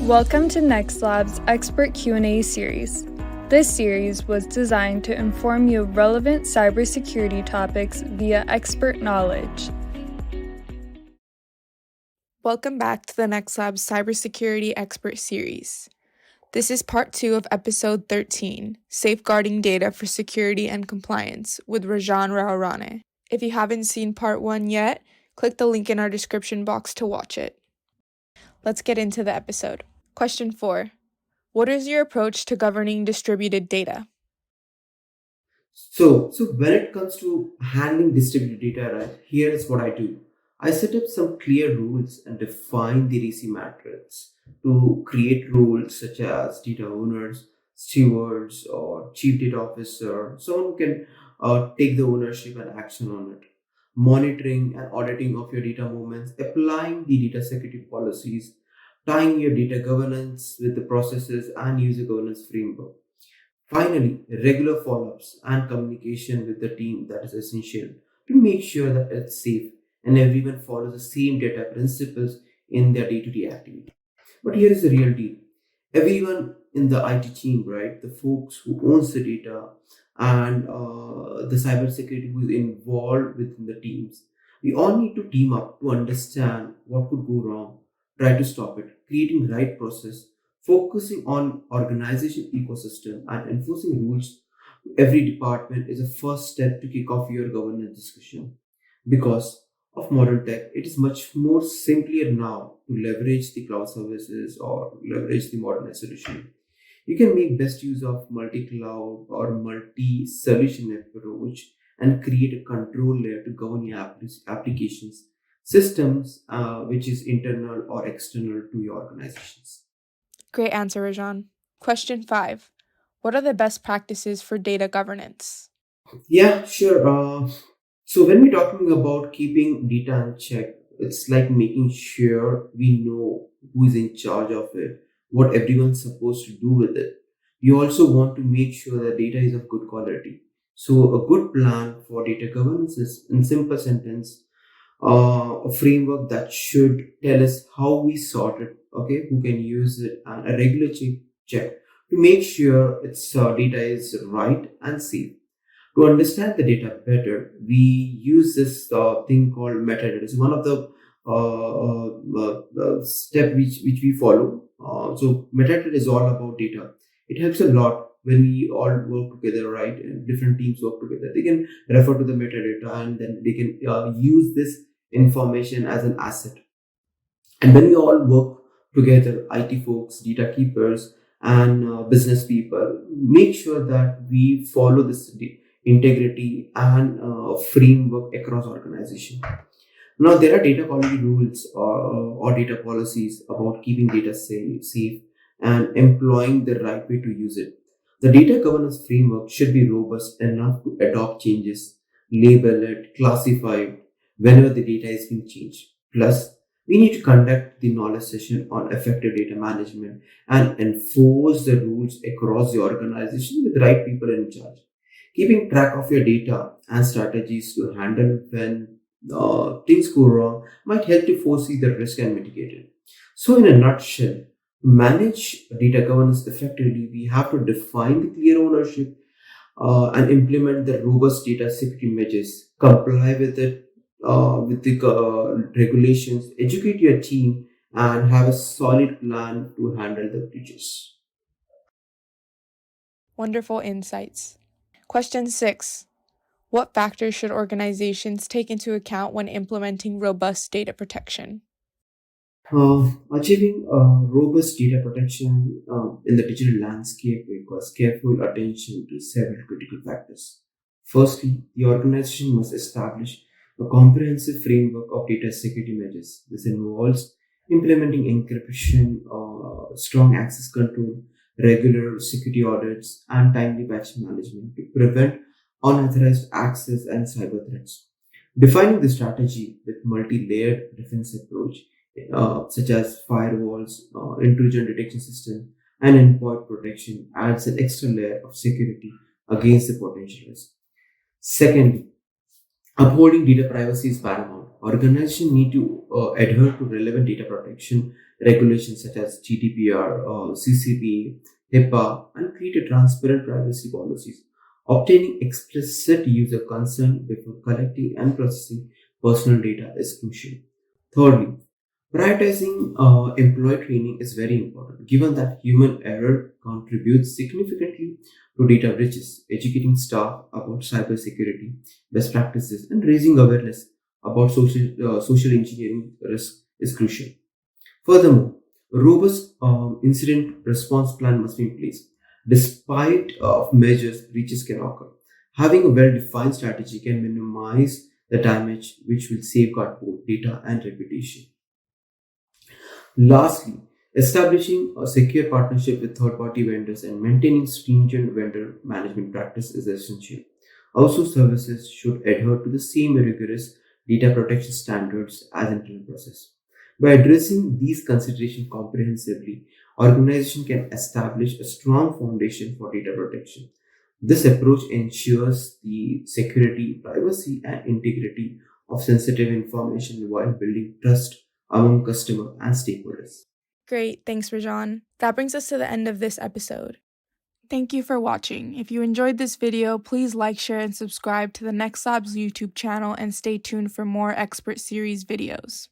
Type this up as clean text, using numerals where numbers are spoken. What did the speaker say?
Welcome to NextLabs Expert Q&A Series. This series was designed to inform you of relevant cybersecurity topics via expert knowledge. Welcome back to the NextLabs Cybersecurity Expert Series. This is part 2 of episode 13, Safeguarding Data for Security and Compliance, with Rajan Raorane. If you haven't seen part 1 yet, click the link in our description box to watch it. Let's get into the episode. Question 4. What is your approach to governing distributed data? So when it comes to handling distributed data, right, here is what I do. I set up some clear rules and define the RISI matrix to create roles such as data owners, stewards, or chief data officer. Someone who can take the ownership and action on it. Monitoring and auditing of your data movements, applying the data security policies, tying your data governance with the processes and user governance framework. Finally, regular follow-ups and communication with the team that is essential to make sure that it's safe and everyone follows the same data principles in their day-to-day activity. But here is the real deal. Everyone in the IT team, right, the folks who owns the data and the cybersecurity who is involved within the teams, we all need to team up to understand what could go wrong, try to stop it, creating right process, focusing on organization ecosystem and enforcing rules to every department is a first step to kick off your governance discussion. Because of modern tech, it is much more simpler now to leverage the cloud services or leverage the modern solution. You can make best use of multi-cloud or multi-solution approach and create a control layer to govern your applications, systems, which is internal or external to your organizations. Great answer, Rajan. Question 5. What are the best practices for data governance? Yeah, sure. So when we're talking about keeping data in check, it's like making sure we know who is in charge of it, what everyone's supposed to do with it. You also want to make sure that data is of good quality. So a good plan for data governance is, in simple sentence, a framework that should tell us how we sort it, okay, who can use it, and a regular check to make sure its data is right and safe. To understand the data better, we use this thing called metadata. It's one of the step which we follow. So metadata is all about data. It helps a lot when we all work together, right? And different teams work together. They can refer to the metadata and then they can use this information as an asset. And when we all work together, IT folks, data keepers, and business people, make sure that we follow this integrity and framework across organization. Now, there are data quality rules or data policies about keeping data safe and employing the right way to use it. The data governance framework should be robust enough to adopt changes, label it, classify it whenever the data is being changed. Plus, we need to conduct the knowledge session on effective data management and enforce the rules across the organization with the right people in charge. Keeping track of your data and strategies to handle when things go wrong might help to foresee the risk and mitigate it. So, in a nutshell, to manage data governance effectively, we have to define the clear ownership and implement the robust data security measures, comply with it with the regulations, educate your team, and have a solid plan to handle the breaches. Wonderful insights. Question 6. What factors should organizations take into account when implementing robust data protection? Achieving robust data protection in the digital landscape requires careful attention to several critical factors. Firstly, the organization must establish a comprehensive framework of data security measures. This involves implementing encryption, strong access control, regular security audits, and timely patch management to prevent unauthorized access and cyber threats. Defining the strategy with multi-layered defense approach such as firewalls, intrusion detection system, and endpoint protection adds an extra layer of security against the potential risk. Secondly, upholding data privacy is paramount. Organizations need to adhere to relevant data protection regulations such as GDPR, CCP, HIPAA, and create a transparent privacy policies. Obtaining explicit user consent before collecting and processing personal data is crucial. Thirdly, prioritizing employee training is very important, given that human error contributes significantly to data breaches. Educating staff about cybersecurity best practices and raising awareness about social engineering risk is crucial. Furthermore, a robust incident response plan must be in place. Despite of measures, breaches can occur. Having a well-defined strategy can minimize the damage, which will safeguard both data and reputation. Lastly, establishing a secure partnership with third-party vendors and maintaining stringent vendor management practice is essential. Also, services should adhere to the same rigorous data protection standards as internal process. By addressing these considerations comprehensively, organization can establish a strong foundation for data protection. This approach ensures the security, privacy, and integrity of sensitive information while building trust among customer and stakeholders. Great, thanks, Rajan. That brings us to the end of this episode. Thank you for watching. If you enjoyed this video, please like, share, and subscribe to the NextLabs YouTube channel and stay tuned for more Expert Series videos.